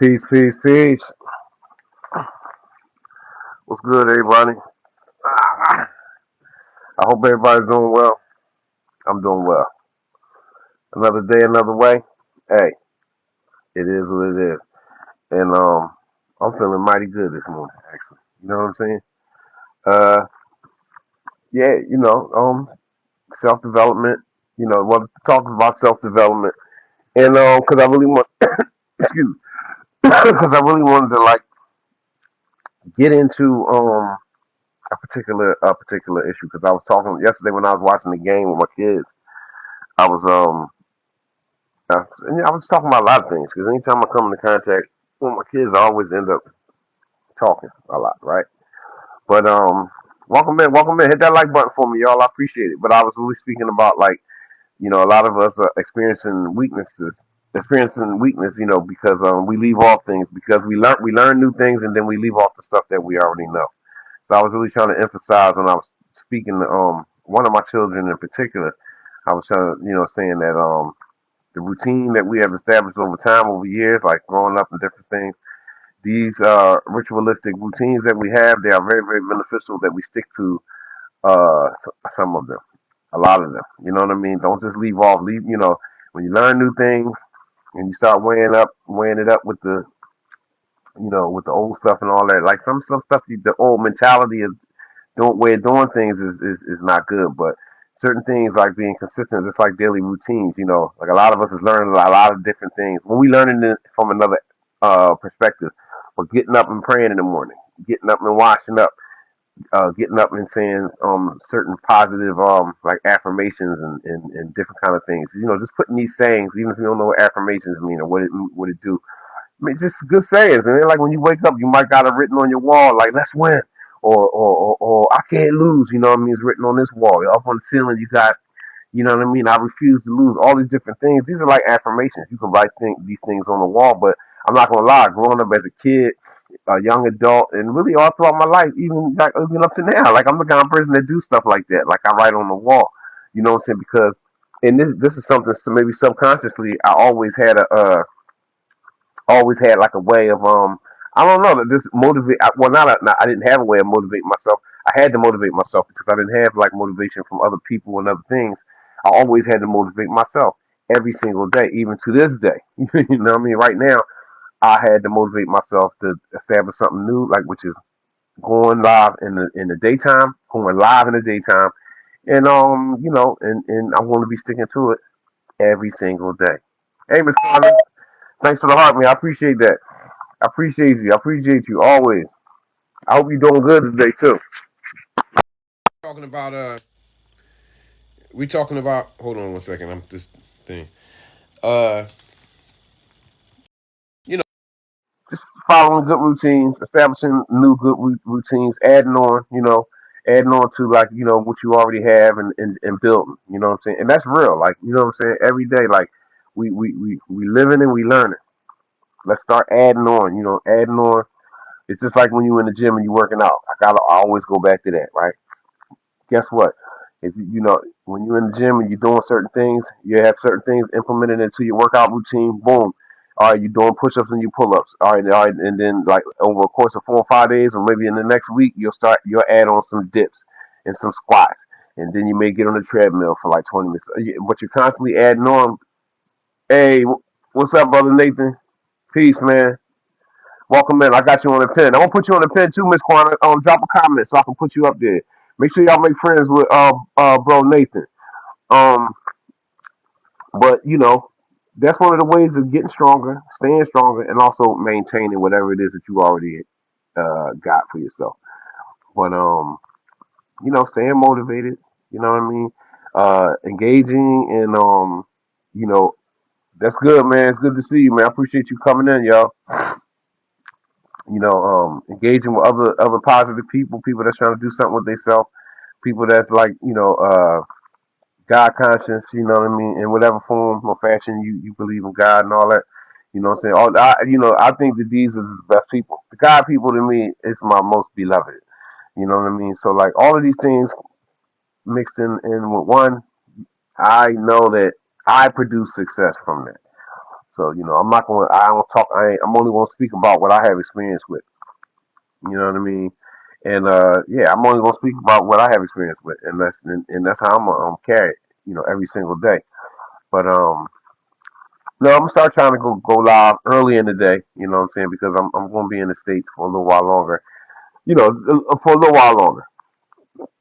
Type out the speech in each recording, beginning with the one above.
Peace, peace, peace. What's good, everybody? I hope everybody's doing well. I'm doing well. Another day, another way. Hey, it is what it is. And I'm feeling mighty good this morning, actually. You know what I'm saying? Uh, yeah, self development. What talking about self development, and because I really want, excuse, me, because I really wanted to like get into a particular issue because I was talking yesterday when I was watching the game with my kids. I was and I was talking about a lot of things because anytime I come into contact with my kids, I always end up talking a lot, right? But welcome in, welcome in. Hit that like button for me, y'all. I appreciate it. But I was really speaking about like a lot of us are experiencing weakness, because we leave off things because we learn new things and then we leave off the stuff that we already know. So I was really trying to emphasize when I was speaking to one of my children in particular. I was trying to saying that the routine that we have established over time, over years, like growing up and different things. These ritualistic routines that we have, they are very, very beneficial that we stick to some of them, a lot of them. You know what I mean? Don't just leave off. When you learn new things and you start weighing it up with with the old stuff and all that. Like some stuff, the old mentality of don't way of doing things is not good, but certain things like being consistent, just like daily routines, like a lot of us is learning a lot of different things. When we learning it from another perspective, but getting up and praying in the morning, getting up and washing up, getting up and saying certain positive like affirmations and different kind of things. Just putting these sayings, even if you don't know what affirmations mean or what it do. I mean, just good sayings. And then, like, when you wake up, you might got it written on your wall, like, let's win. Or I can't lose, you know what I mean? It's written on this wall. Up on the ceiling, you got, you know what I mean? I refuse to lose. All these different things. These are like affirmations. You can write these things on the wall, but I'm not going to lie. Growing up as a kid, a young adult, and really all throughout my life, even up to now, like, I'm the kind of person that do stuff like that. Like, I write on the wall. You know what I'm saying? Because, and this is something, so maybe subconsciously, I always had like a way of I don't know that this motivate. Well, not I didn't have a way of motivating myself. I had to motivate myself because I didn't have like motivation from other people and other things. I always had to motivate myself every single day, even to this day. You know what I mean? Right now, I had to motivate myself to establish something new, like which is going live in the daytime, going live in the daytime, and and I'm going to be sticking to it every single day. Hey, Miss Carter, thanks for the heart, man. I appreciate that. I appreciate you. I appreciate you always. I hope you're doing good today too. Talking about we talking about hold on one second. I'm this thing. Uh you know, just following good routines, establishing new good routines, adding on to like, what you already have and building, you know what I'm saying? And that's real. Like, you know what I'm saying? Every day, like we living and we learning. Let's start adding on, adding on. It's just like when you in the gym and you working out. I always go back to that, right? Guess what? If when you're in the gym and you're doing certain things, you have certain things implemented into your workout routine. Boom. All right, you're doing push-ups and you pull-ups. All right, and then like over a course of 4 or 5 days, or maybe in the next week, you'll add on some dips and some squats, and then you may get on the treadmill for like 20 minutes. But you're constantly adding on. Hey, what's up, brother Nathan? Peace, man. Welcome in. I got you on the pin. I'm gonna put you on the pin too, Miss Quana. Drop a comment so I can put you up there. Make sure y'all make friends with bro Nathan. Um, but that's one of the ways of getting stronger, staying stronger, and also maintaining whatever it is that you already got for yourself. But staying motivated. You know what I mean? Engaging and you know, that's good, man. It's good to see you, man. I appreciate you coming in, y'all. Engaging with other positive people that's trying to do something with themselves, people that's like, God conscious, you know what I mean, in whatever form or fashion you believe in God and all that. You know what I'm saying? I think that these are the best people. The God people to me is my most beloved. You know what I mean? So like all of these things mixed in with one, I know that I produce success from that. So I'm not going. I don't talk. I'm only going to speak about what I have experience with. You know what I mean? And yeah, I'm only going to speak about what I have experience with, and that's how I'm carried. Every single day. But no, I'm gonna start trying to go live early in the day. You know what I'm saying? Because I'm going to be in the states for a little while longer. For a little while longer.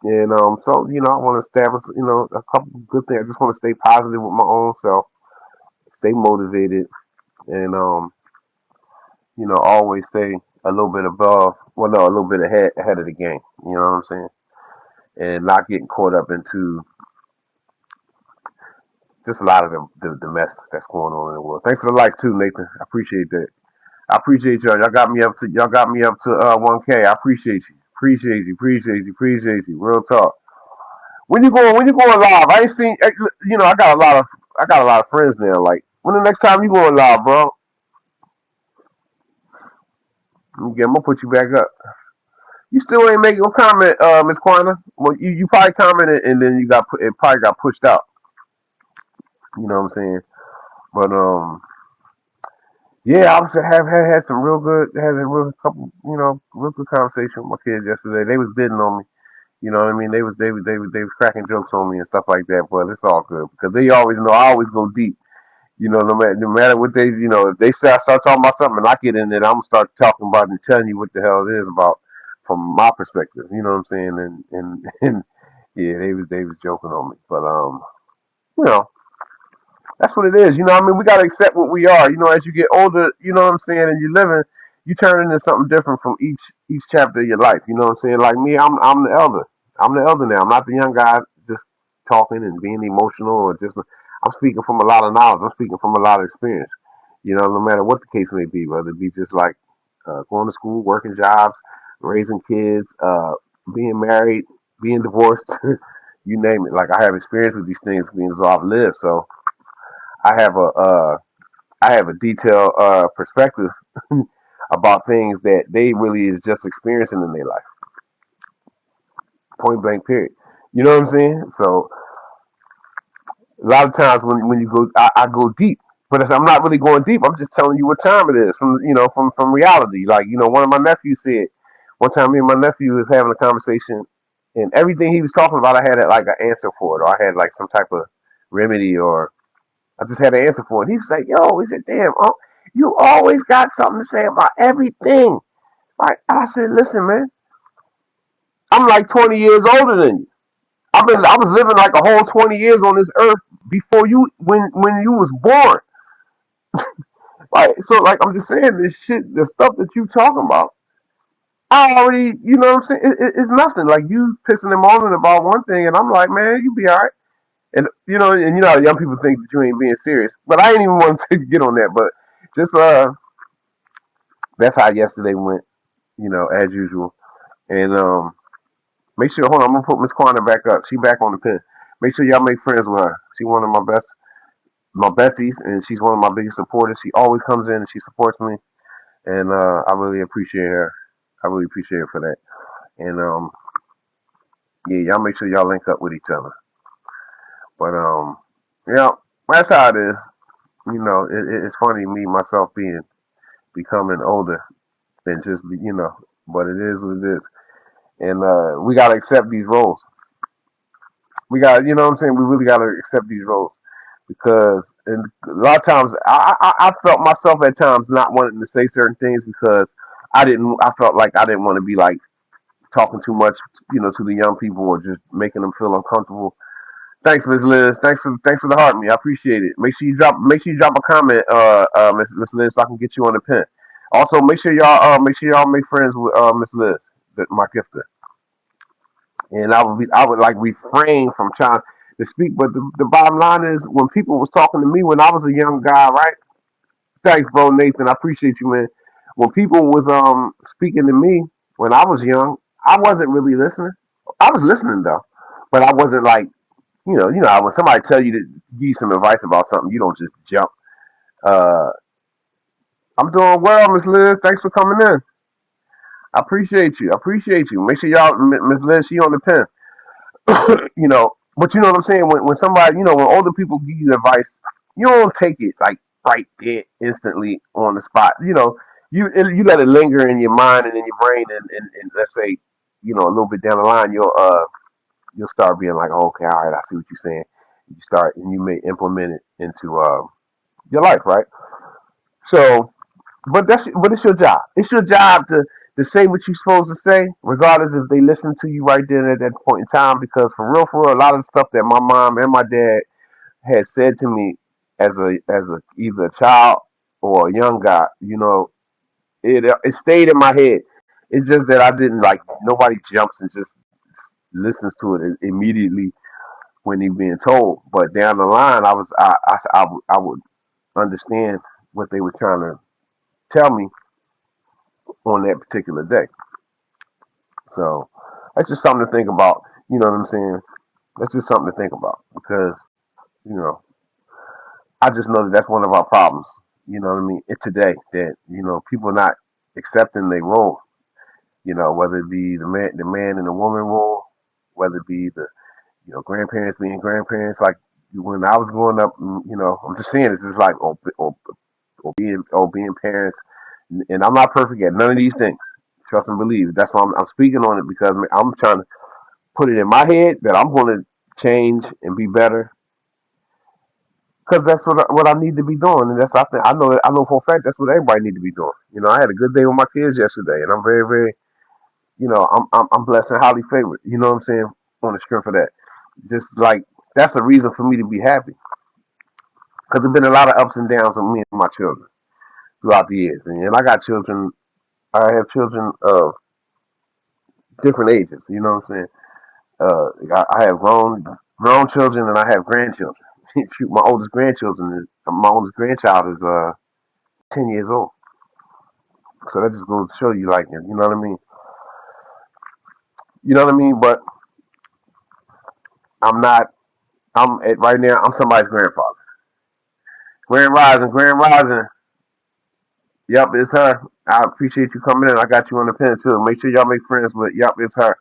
And so I want to establish a couple of good things. I just want to stay positive with my own self, stay motivated, and always stay a little bit above. Well, no, a little bit ahead of the game. You know what I'm saying? And not getting caught up into just a lot of the mess that's going on in the world. Thanks for the likes too, Nathan. I appreciate that. I appreciate y'all. Y'all got me up to 1K. I appreciate you. Appreciate you. Real talk. When you going live? I ain't seen. I got a lot of friends now. Like when the next time you going live, bro? I'm gonna put you back up. You still ain't making no comment, Miss Quana. Well, you probably commented and then it probably got pushed out. You know what I'm saying? But yeah, I was have had some real good, had a real couple, real good conversation with my kids yesterday. They was bidding on me. You know what I mean? They was cracking jokes on me and stuff like that. But it's all good because they always know I always go deep. No matter what if they start talking about something and I get in it, I'm gonna start talking about it and telling you what the hell it is about from my perspective. You know what I'm saying? And yeah, they was joking on me, but you know, that's what it is. I mean, we gotta accept what we are. As you get older, you know what I'm saying, and you living, you turn into something different from each chapter of your life. You know what I'm saying? Like me, I'm the elder. I'm the elder now. I'm not the young guy just talking and being emotional or just. I'm speaking from a lot of knowledge. I'm speaking from a lot of experience. No matter what the case may be, whether it be just like going to school, working jobs, raising kids, being married, being divorced, you name it. Like I have experience with these things being as I've lived. So I have a detailed perspective about things that they really is just experiencing in their life. Point blank. Period. You know what I'm saying? So a lot of times when you go, I go deep, but I'm not really going deep. I'm just telling you what time it is from reality. Like one of my nephews said one time, me and my nephew was having a conversation, and everything he was talking about, I had like an answer for it, or I had like some type of remedy, or I just had an answer for it. He was like, "Yo," he said, "Damn, you always got something to say about everything." Right? I said, "Listen, man, I'm like 20 years older than you. I was living like a whole 20 years on this earth before you when you was born. Right? So like I'm just saying this shit, the stuff that you talking about, I already, you know what I'm saying? It's nothing. Like you pissing and moaning about one thing, and I'm like, man, you be alright. And how young people think that you ain't being serious. But I ain't even want to get on that. But just that's how yesterday went. As usual. And make sure. Hold on, I'm gonna put Miss Quana back up. She back on the pin. Make sure y'all make friends with her. She one of my besties, and she's one of my biggest supporters. She always comes in and she supports me, and I really appreciate her. I really appreciate her for that. And yeah, y'all make sure y'all link up with each other. But yeah, that's how it is. It's funny me myself becoming older than just but it is what it is, and we gotta accept these roles. We got, you know what I'm saying. We really gotta accept these roles because, and a lot of times, I felt myself at times not wanting to say certain things because I didn't. I felt like I didn't want to be like talking too much, to the young people or just making them feel uncomfortable. Thanks, Miss Liz. Thanks for the heart, me. I appreciate it. Make sure you drop a comment, Miss Liz, so I can get you on the pen. Also, make sure y'all make friends with Miss Liz, my gifter. And I would like refrain from trying to speak. But the bottom line is, when people was talking to me when I was a young guy, right? Thanks, bro, Nathan. I appreciate you, man. When people was speaking to me when I was young, I wasn't really listening. I was listening though, but I wasn't like when somebody tell you to give you some advice about something, you don't just jump. Uh, I'm doing well, Miss Liz. Thanks for coming in. I appreciate you. I appreciate you. Make sure y'all, Miss Liz, she on the pen. But you know what I'm saying. When somebody, when older people give you advice, you don't take it like. right there instantly on the spot. You let it linger in your mind and in your brain, and let's say, a little bit down the line, you'll start being like, oh, okay, all right, I see what you're saying. You start and you may implement it into your life, right? So, but it's your job. It's your job to say what you're supposed to say, regardless if they listen to you right there at that point in time. Because for real, a lot of the stuff that my mom and my dad had said to me as a either a child or a young guy, it stayed in my head. It's just that I didn't like nobody jumps and just listens to it immediately when he's being told. But down the line, I would understand what they were trying to tell me on that particular day. So that's just something to think about. You know what I'm saying? That's just something to think about because you know I just know that that's one of our problems. You know what I mean? It's today that people not accepting their role. Whether it be the man and the woman role, whether it be the grandparents being grandparents. Like when I was growing up, I'm just saying this is like or being parents, and I'm not perfect at none of these things. Trust and believe. That's why I'm speaking on it because I'm trying to put it in my head that I'm going to change and be better because that's what I need to be doing, and that's I know for a fact that's what everybody need to be doing. I had a good day with my kids yesterday, and I'm very very I'm blessed and highly favored. You know what I'm saying on the strength of that. Just like that's a reason for me to be happy because there's been a lot of ups and downs with me and my children throughout the years, and I got children. I have children of different ages. You know what I'm saying? I have grown children and I have grandchildren. Shoot, my oldest grandchild is 10 years old. So that just goes to show you, like, you know what I mean. You know what I mean. But I'm not. Right now. I'm somebody's grandfather. Grand Rising. Yep, it's her. I appreciate you coming in. I got you on the pen too. Make sure y'all make friends with. Yep, it's her.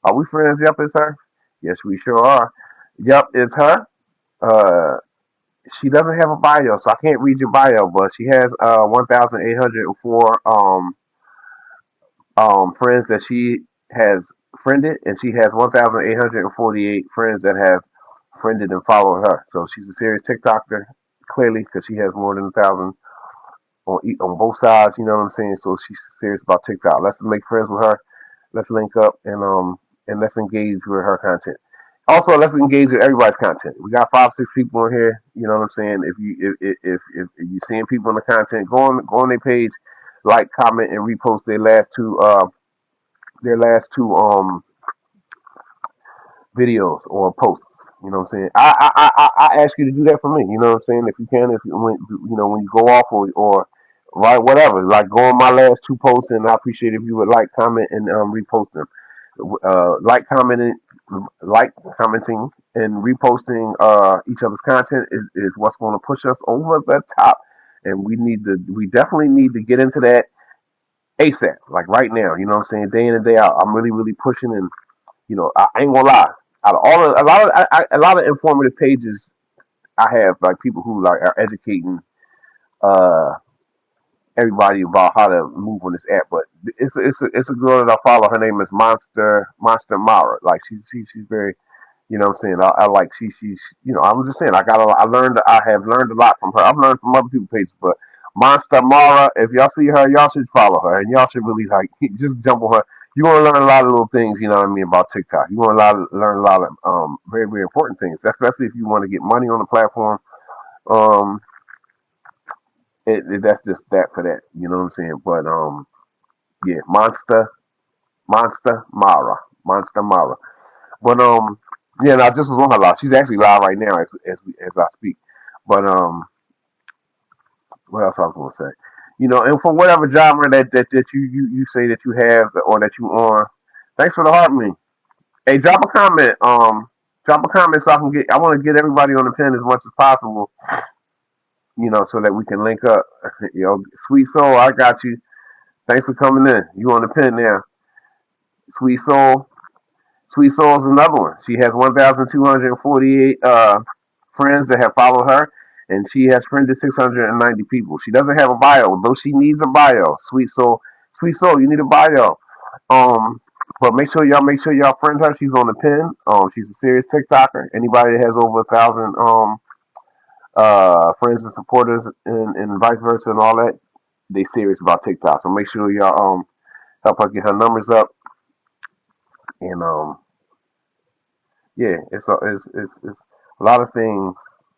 Are we friends? Yep, it's her. Yes, we sure are. Yep, it's her. Uh, she doesn't have a bio, so I can't read your bio, but she has 1,804 friends that she has friended, and she has 1,848 friends that have friended and followed her. So she's a serious TikToker, clearly, because she has more than 1,000 on both sides. You know what I'm saying? So she's serious about TikTok. Let's make friends with her. Let's link up and let's engage with her content. Also, let's engage with everybody's content. We got 5, 6 people in here. You know what I'm saying? If you're seeing people in the content, go on their page, like, comment, and repost their last two videos or posts. You know what I'm saying? I ask you to do that for me. You know what I'm saying? If you can, if you when you go off or right whatever, like go on my last two posts, and I appreciate if you would like, comment, and repost them. Like commenting, like commenting, and reposting each other's content is what's going to push us over the top, and we definitely need to get into that ASAP, like right now. You know what I'm saying? Day in and day out, I'm really really pushing, and I ain't gonna lie. Out of all of, a lot of informative pages I have, like people who like are educating uh everybody about how to move on this app. But it's a girl that I follow. Her name is Monster Mara. Like she's very, what I'm saying. I like she's I'm just saying I have learned a lot from her. I've learned from other people's pages, but Monster Mara, if y'all see her, y'all should follow her, and y'all should really like just jump on her. You want to learn a lot of little things, you know what I mean, about TikTok. You want to learn a lot of very very important things, especially if you want to get money on the platform. Um, that's just that for that. You know what I'm saying? But yeah, Monster Mara. But yeah, and I just was on her live. She's actually live right now as I speak. But what else I was gonna say? And for whatever genre that you say that you have or that you on, thanks for the heart me. Hey, drop a comment. Drop a comment so I can get. I want to get everybody on the pen as much as possible. So that we can link up. Sweet soul, I got you. Thanks for coming in. You on the pen now. Sweet soul. Sweet soul is another one. She has 1,248 friends that have followed her, and she has friended 690 people. She doesn't have a bio, though she needs a bio. Sweet soul, you need a bio. Um, but make sure y'all friend her. She's on the pin. She's a serious TikToker. Anybody that has over 1,000 friends and supporters and vice versa and all that, they serious about TikTok. So make sure y'all help her get her numbers up. And yeah, it's a lot of things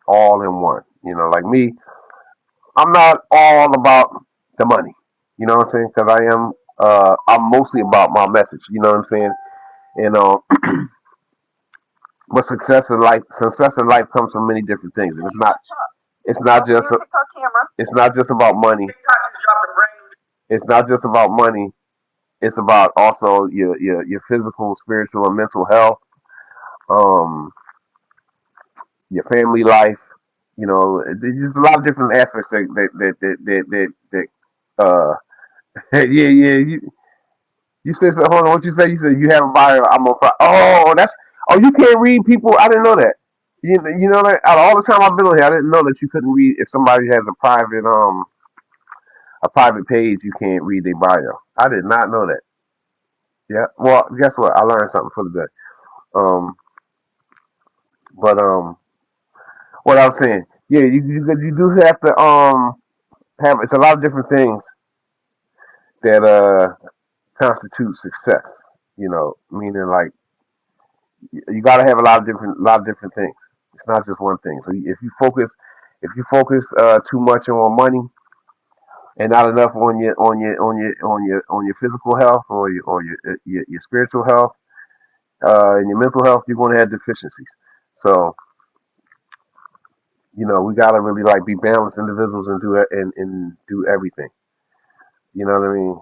all in one. You know, like me, I'm not all about the money. You know what I'm saying? Because I'm mostly about my message. You know what I'm saying? And but success in life comes from many different things, and it's not just it's not just about money. It's not just about money. It's about also your physical, spiritual, and mental health. Um, your family life. You know, there's a lot of different aspects that yeah, yeah. You said so. Hold on. What you say? You said you have a bio. I'm on fire. Oh, that's. Oh, you can't read people. I didn't know that. You know that. Out of all the time I've been on here, I didn't know that you couldn't read if somebody has a private page. You can't read their bio. I did not know that. Yeah. Well, guess what? I learned something for the day. Um, but what I was saying. Yeah, you do have to have. It's a lot of different things that constitute success. You know, meaning like you got to have a lot of different things. It's not just one thing. So if you focus too much on money and not enough on your physical health or your spiritual health and your mental health, you're going to have deficiencies. So you know we got to really like be balanced individuals and do it and do everything. You know what I mean?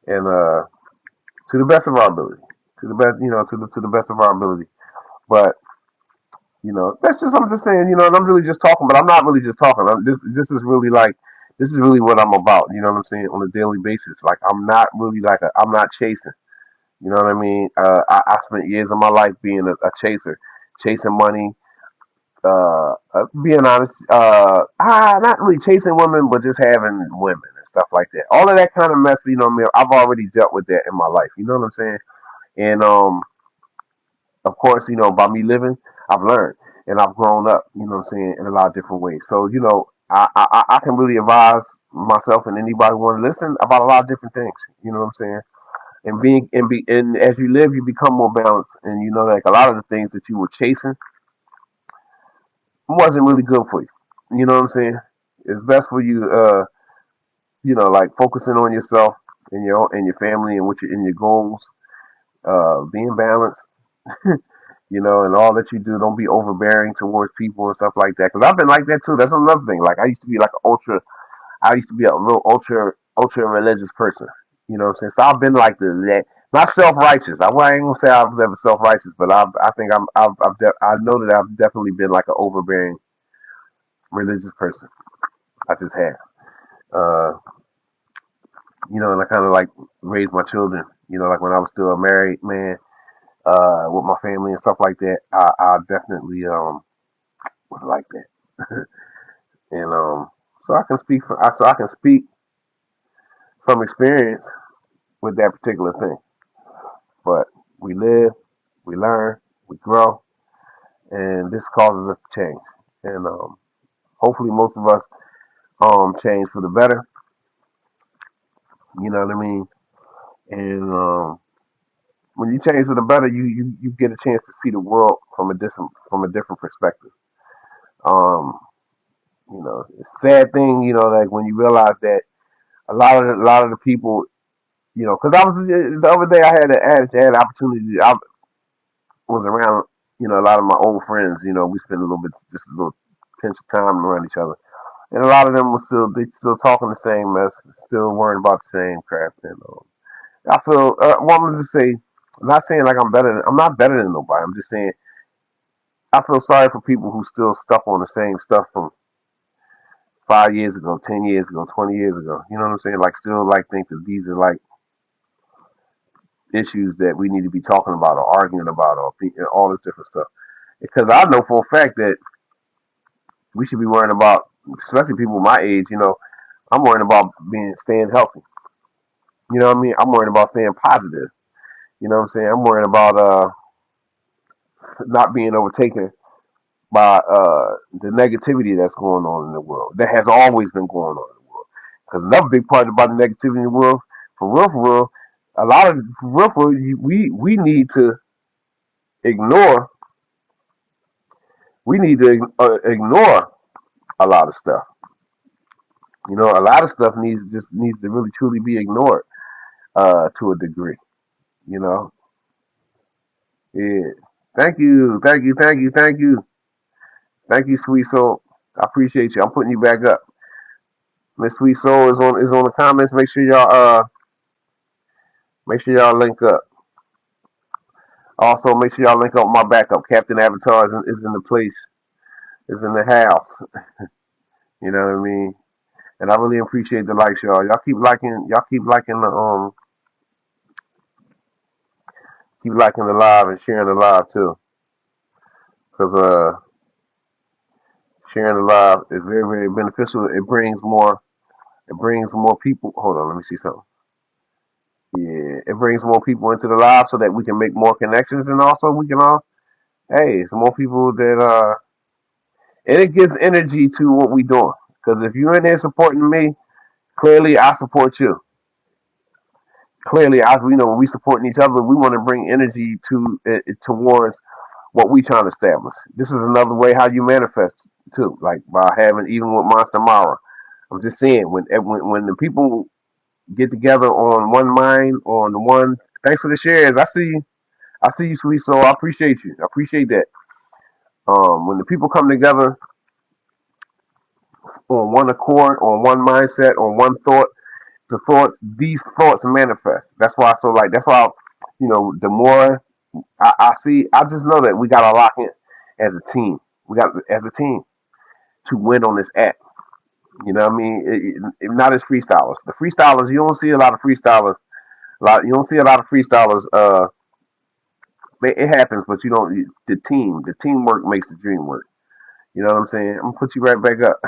And to the best of our ability, to the best to the best of our ability. But you know, that's just I'm just saying, you know, and I'm really just talking, but I'm not really just talking. This is really like this is really what I'm about. You know what I'm saying on a daily basis. Like I'm not really like I'm not chasing. You know what I mean? I spent years of my life being a chaser, chasing money. Being honest, not really chasing women, but just having women and stuff like that. All of that kind of mess. You know what I mean? I've already dealt with that in my life. You know what I'm saying? And of course, you know, by me living, I've learned and I've grown up, you know what I'm saying, in a lot of different ways. So, you know, I can really advise myself and anybody who want to listen about a lot of different things. You know what I'm saying? And as you live, you become more balanced, and you know, like a lot of the things that you were chasing wasn't really good for you. You know what I'm saying? It's best for you, you know, like focusing on yourself and your family and what your and your goals, being balanced, you know, and all that you do. Don't be overbearing towards people and stuff like that. Because I've been like that too. That's another thing. Like I used to be like an ultra. I used to be a real ultra religious person. You know what I'm saying? So I've been like that. Not self righteous. I ain't gonna say I was ever self righteous, but I think I know that I've definitely been like an overbearing religious person. I just have. Uh, you know, and I kind of like raised my children. You know, like when I was still a married man, with my family and stuff like that. I definitely was like that. And so I can speak from experience with that particular thing. But we live, we learn, we grow, and this causes us to change. And hopefully, most of us change for the better. You know what I mean? And when you change for the better, you get a chance to see the world from a different perspective. Um, you know, it's a sad thing. You know, like when you realize that a lot of the people, you know, because I was the other day I had an opportunity. I was around, you know, a lot of my old friends. You know, we spent a little bit, just a little pinch of time around each other, and a lot of them were still talking the same mess, still worrying about the same crap. And I feel, well, I'm just say, I'm not saying like I'm not better than nobody. I'm just saying I feel sorry for people who still stuck on the same stuff from 5 years ago, 10 years ago, 20 years ago. You know what I'm saying? Like still like think that these are like issues that we need to be talking about or arguing about or all this different stuff. Because I know for a fact that We should be worrying about, especially people my age. I'm worrying about staying healthy. You know what I mean? I'm worrying about staying positive. You know what I'm saying? I'm worrying about not being overtaken by the negativity that's going on in the world. That has always been going on in the world. Because another big part about the negativity in the world, for real, a lot of for real, we need to ignore. We need to ignore a lot of stuff. A lot of stuff needs to really truly be ignored to a degree. You know, yeah. Thank you, sweet soul. I appreciate you. I'm putting you back up. Miss Sweet Soul is on the comments. Make sure y'all link up. Also, make sure y'all link up with my backup. Captain Avatar is in the place. Is in the house. You know what I mean? And I really appreciate the likes, y'all. Y'all keep liking. Y'all keep liking the live and sharing the live too. Cause sharing the live is very very beneficial. It brings more. It brings more people. Hold on, let me see something. Yeah, it brings more people into the live so that we can make more connections, and also we can all, hey, some more people that and it gives energy to what we doing. Because if you're in there supporting me, clearly I support you. Clearly, as we know, when we supporting each other, we want to bring energy towards what we trying to establish. This is another way how you manifest too, like by having even with Monster Mara. I'm just saying when the people get together on one mind, on one. Thanks for the shares. I see you, sweet soul. I appreciate you. I appreciate that. When the people come together on one accord, on one mindset, on one thought, these thoughts manifest. That's why. So like, that's why, the more I see, I just know that we got to lock in as a team. We got as a team to win on this app. You know what I mean? Not as freestylers. The freestylers, you don't see a lot of freestylers. You don't see a lot of freestylers. It happens, but you don't. The teamwork makes the dream work. You know what I'm saying? I'm gonna put you right back up.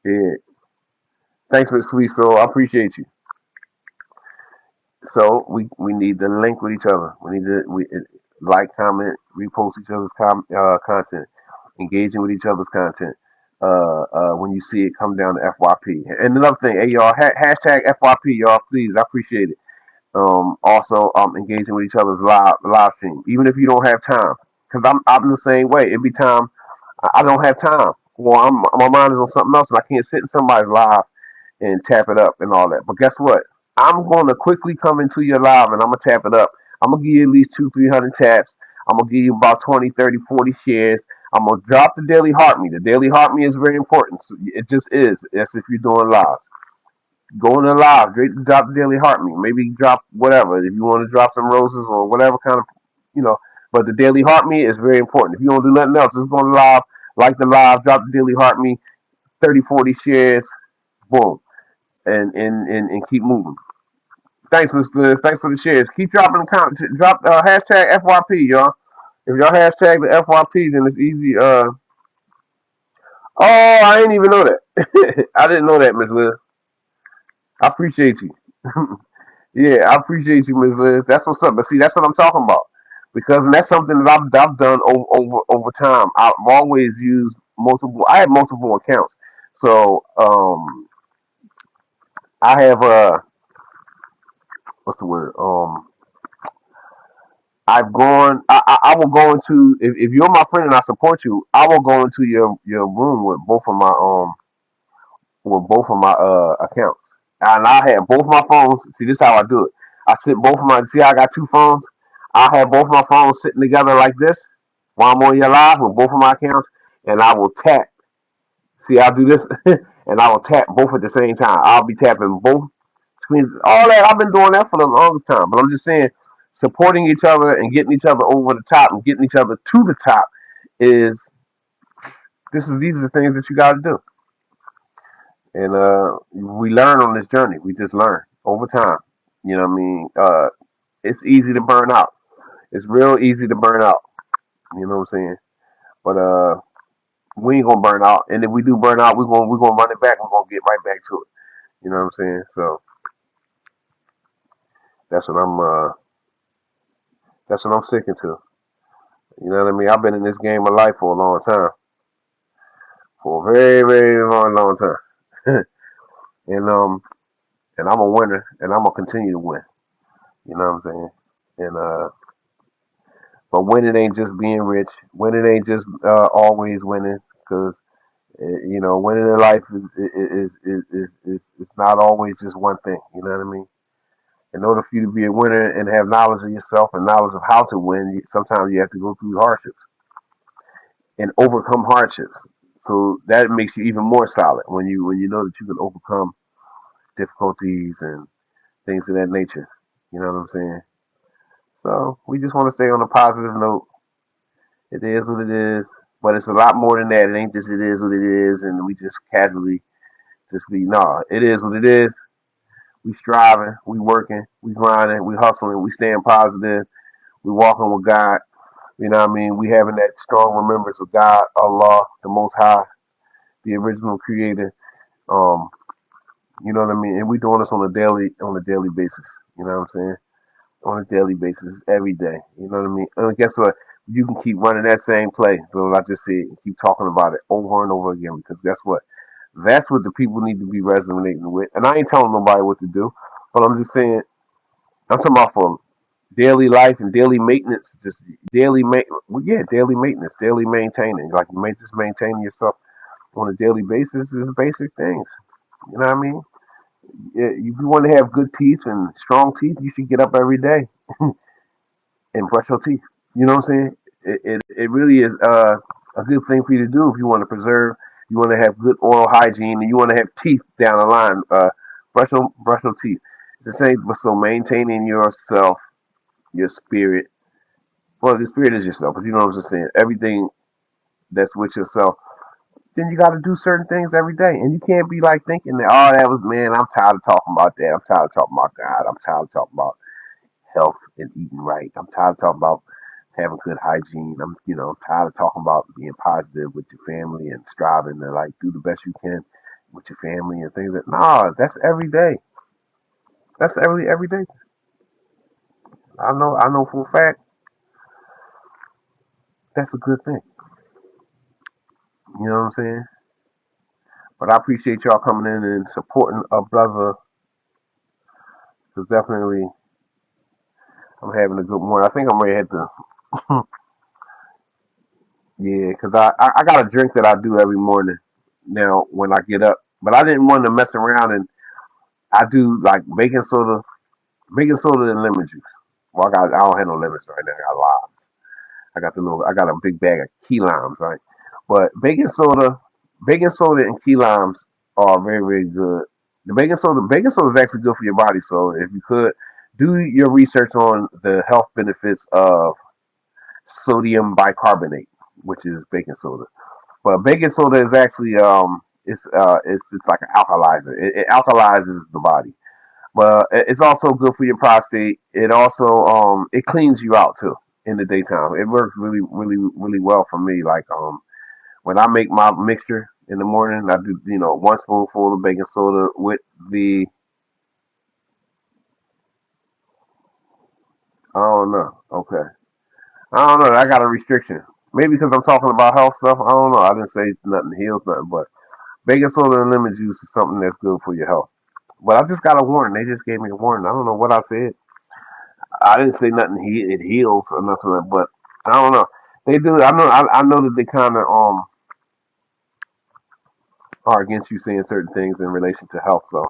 Yeah. Thanks, Miss Sweet Soul. I appreciate you. So we need to link with each other. We need to like, comment, repost each other's content, engaging with each other's content. When you see it come down to FYP. And another thing, hey y'all, hashtag FYP, y'all, please, I appreciate it. Also, engaging with each other's live stream, even if you don't have time, because I'm the same way. It be time I don't have time. Well, my mind is on something else, and I can't sit in somebody's live and tap it up and all that. But guess what? I'm going to quickly come into your live and I'm going to tap it up. I'm going to give you at least 300 taps. I'm going to give you about 20, 30, 40 shares. I'm going to drop the daily heart me. The daily heart me is very important. So it just is. That's if you're doing live. Go in the live, drop the daily heart me. Maybe drop whatever. If you want to drop some roses or whatever kind of, you know. But the daily heart me is very important. If you don't do nothing else, just go to live, like the live, drop the daily heart me, 30, 40 shares, boom, and keep moving. Thanks, Miss Liz. Thanks for the shares. Keep dropping the comments. Drop hashtag FYP, y'all. If y'all hashtag the FYP, then it's easy. Oh, I didn't even know that. I didn't know that, Miss Liz. I appreciate you. Yeah, I appreciate you, Miss Liz. That's what's up. But see, that's what I'm talking about. Because that's something that I've done over time. I've always used multiple. I have multiple accounts. So I have what's the word? I've gone. I will go into if you're my friend and I support you. I will go into your room with both of my accounts, and I have both my phones. See, this is how I do it. I sit both of my. See, I got two phones. I have both my phones sitting together like this while I'm on your live with both of my accounts, and I will tap. See, I'll do this, and I will tap both at the same time. I'll be tapping both screens. All that I've been doing that for the longest time. But I'm just saying, supporting each other and getting each other over the top and getting each other to the top is these are the things that you got to do. And we learn on this journey. We just learn over time. You know what I mean? It's easy to burn out. It's real easy to burn out. You know what I'm saying? But we ain't gonna burn out. And if we do burn out, we're gonna run it back. We're gonna get right back to it. You know what I'm saying? So that's what I'm sticking to. You know what I mean? I've been in this game of life for a long time, for a very, very long time. and and I'm a winner, and I'm gonna continue to win. You know what I'm saying? And but winning ain't just being rich. Winning ain't just always winning, because winning in life is it's not always just one thing. You know what I mean? In order for you to be a winner and have knowledge of yourself and knowledge of how to win, sometimes you have to go through hardships and overcome hardships. So that makes you even more solid when you know that you can overcome difficulties and things of that nature. You know what I'm saying? So we just want to stay on a positive note. It is what it is, but it's a lot more than that. It ain't just it is what it is, and we just casually just be no. It is what it is. We striving, we working, we grinding, we hustling, we staying positive, we walking with God. You know what I mean? We having that strong remembrance of God, Allah, the Most High, the original Creator. Um, you know what I mean? And we doing this on a daily basis. You know what I'm saying? On a daily basis, every day. You know what I mean? And guess what? You can keep running that same play. So I just said, keep talking about it over and over again, because guess what? That's what the people need to be resonating with. And I ain't telling nobody what to do, but I'm just saying, I'm talking about for daily life and daily maintenance, just daily maintenance, daily maintaining. Like just maintaining yourself on a daily basis is basic things. You know what I mean? Yeah, if you want to have good teeth and strong teeth, you should get up every day and brush your teeth. You know what I'm saying? It really is a good thing for you to do if you want to preserve, you want to have good oral hygiene, and you want to have teeth down the line. Brush your teeth. The same, but so maintaining yourself, your spirit. Well, the spirit is yourself, but you know what I'm just saying. Everything that's with yourself. Then you got to do certain things every day, and you can't be like thinking that, oh, that was man. I'm tired of talking about that. I'm tired of talking about God. I'm tired of talking about health and eating right. I'm tired of talking about having good hygiene. I'm tired of talking about being positive with your family and striving to like do the best you can with your family and things that. Nah, that's every day. That's every day. I know for a fact that's a good thing. You know what I'm saying? But I appreciate y'all coming in and supporting a brother. Cause definitely I'm having a good morning. I think I'm ready to hit the yeah. Cause I got a drink that I do every morning now when I get up. But I didn't want to mess around, and I do like baking soda and lemon juice. Well, I don't have no lemons right now. I got limes. I got a big bag of key limes, right? But baking soda and key limes are very, very good. Baking soda is actually good for your body. So if you could do your research on the health benefits of sodium bicarbonate, which is baking soda. But baking soda is actually it's like an alkalizer. It alkalizes the body, but it's also good for your prostate. It also it cleans you out too in the daytime. It works really, really, really well for me. Like when I make my mixture in the morning, I do one spoonful of baking soda with the I don't know. Okay, I don't know. I got a restriction. Maybe because I'm talking about health stuff. I don't know. I didn't say nothing heals nothing, but baking soda and lemon juice is something that's good for your health. But I just got a warning. They just gave me a warning. I don't know what I said. I didn't say nothing. It heals or nothing, like, but I don't know. They do. I know that they kind of are against you saying certain things in relation to health. So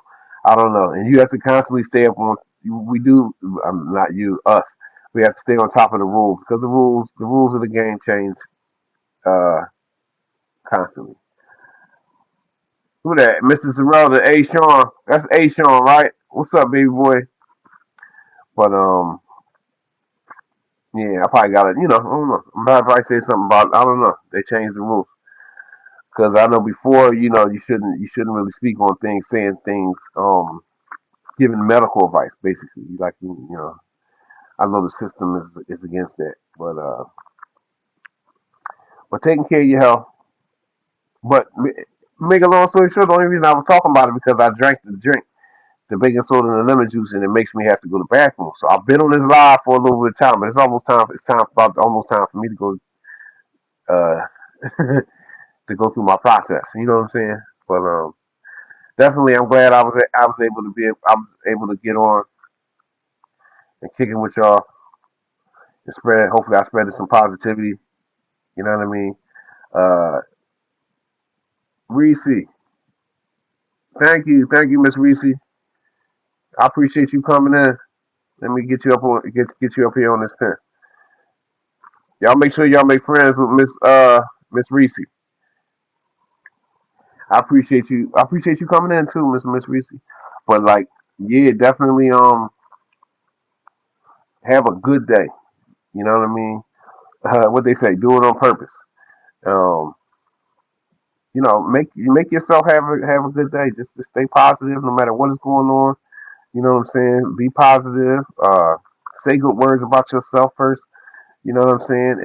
I don't know. And you have to constantly stay up on. We do. Not you. Us. We have to stay on top of the rules, because the rules of the game change uh, constantly. Who that? Mr. Sorrell, the A. Sean. That's A. Sean, right? What's up, baby boy? But yeah, I probably got it. I don't know. I'm about to probably say something about. I don't know. They changed the rules. Because I know before, you shouldn't really speak on things, saying things, giving medical advice, basically. I know the system is against that, but taking care of your health, But make a long story short, the only reason I was talking about it because I drank the drink, the baking soda and the lemon juice, and it makes me have to go to the bathroom. So I've been on this live for a little bit of time, but it's almost time. It's time about almost time for me to go uh to go through my process. You know what I'm saying? But definitely, I'm glad I was able to I was able to get on and kicking with y'all and spread. Hopefully, I spread some positivity. You know what I mean? Uh, Reese, thank you, Miss Reese. I appreciate you coming in. Let me get you up on get you up here on this pen. Y'all make sure y'all make friends with Miss Reese. I appreciate you. I appreciate you coming in too, Miss Reese. But like, yeah, definitely have a good day. You know what I mean? What they say, do it on purpose. Um, make yourself have a good day. Just to stay positive, no matter what is going on. You know what I'm saying? Be positive. Say good words about yourself first. You know what I'm saying?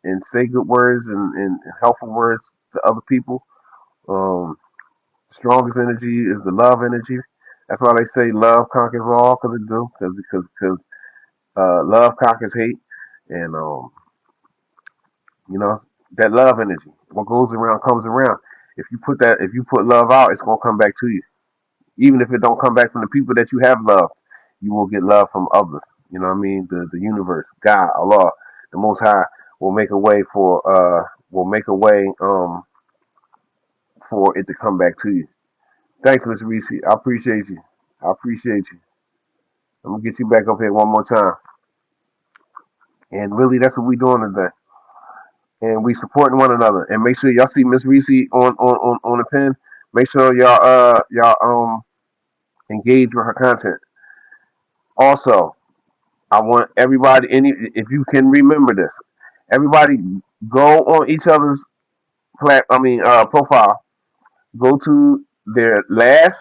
And say good words and helpful words to other people. Um, Strongest energy is the love energy. That's why they say love conquers all, because it do. Because love conquers hate, and you know that love energy. What goes around comes around. If you put love out, it's gonna come back to you. Even if it don't come back from the people that you have loved, you will get love from others. You know what I mean? The universe, God, Allah, the Most High will make a way will make a way for it to come back to you. Thanks, Mr. Reese. I appreciate you. I appreciate you. I'm gonna get you back up here one more time. And really, that's what we doing today. And we supporting one another. And make sure y'all see Miss Reese on the pen. Make sure y'all engage with her content. Also, I want everybody, any if you can remember this, everybody go on each other's profile. Go to their last.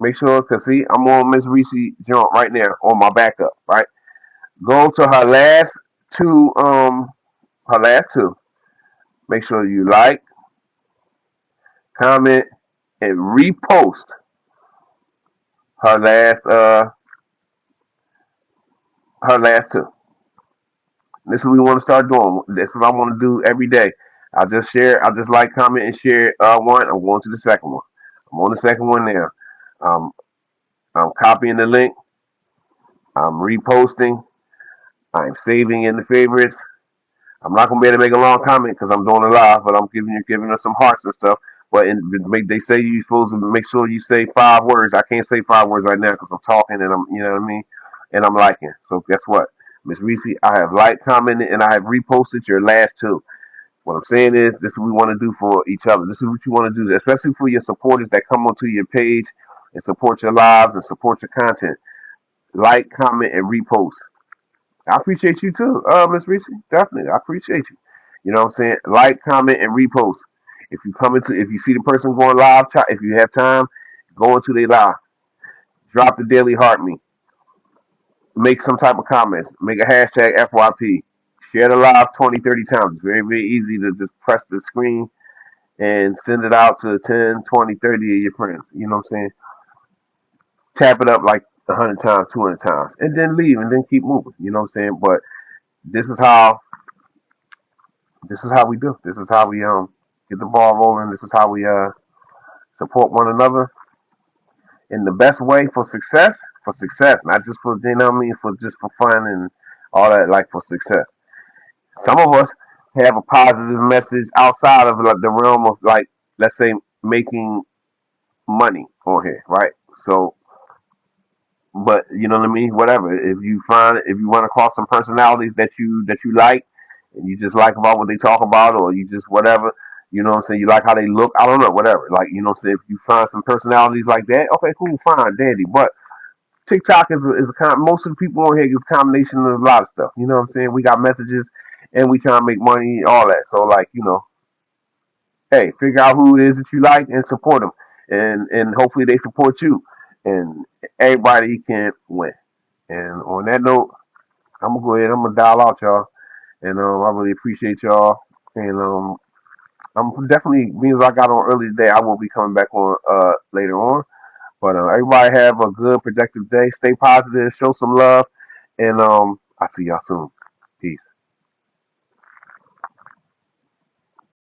Make sure, cause see, I'm on Miss Reese joint right now on my backup. Right, go to two, her last two. Make sure you like, comment, and repost her last two. This is what we want to start doing. This is what I want to do every day. I'll just share. I'll just like, comment, and share one. I'm going to the second one. I'm on the second one now. Um, I'm copying the link. I'm reposting. I'm saving in the favorites. I'm not gonna be able to make a long comment because I'm doing it live, but I'm giving her some hearts and stuff. But they say you're supposed to make sure you say 5 words. I can't say 5 words right now because I'm talking and you know what I mean, and I'm liking. So guess what, Miss Reese, I have liked, commented, and I have reposted your last two. What I'm saying is, this is what we want to do for each other. This is what you want to do, especially for your supporters that come onto your page and support your lives and support your content. Like, comment, and repost. I appreciate you too, Miss Reese. Definitely, I appreciate you. You know what I'm saying? Like, comment, and repost. If you see the person going live, if you have time, go into their live. Drop the daily heart me. Make some type of comments. Make a hashtag FYP. Share the live 20, 30 times. It's very, very easy to just press the screen and send it out to 10, 20, 30 of your friends. You know what I'm saying? Tap it up like 100 times, 200 times, and then leave and then keep moving. You know what I'm saying? But this is how this is how we do. This is how we get the ball rolling. This is how we support one another in the best way for success. For success, not just for you know what I mean, for just for fun and all that. Like for success. Some of us have a positive message outside of like, the realm of like, let's say, making money on here, right? So, but you know what I mean. Whatever. If you run across some personalities that you like, and you just like about what they talk about, or you just whatever, you know what I'm saying. You like how they look. I don't know, whatever. Like you know what I'm saying. If you find some personalities like that, okay, cool, fine, dandy. But TikTok most of the people on here is a combination of a lot of stuff. You know what I'm saying. We got messages, and we trying to make money, all that. So like hey, figure out who it is that you like and support them, and hopefully they support you, and everybody can win. And on that note, I'm gonna go ahead. I'm gonna dial out y'all, and I really appreciate y'all. And I'm definitely, means I got on early today. I will be coming back on later on. But everybody have a good, productive day. Stay positive. Show some love, and I'll see y'all soon. Peace.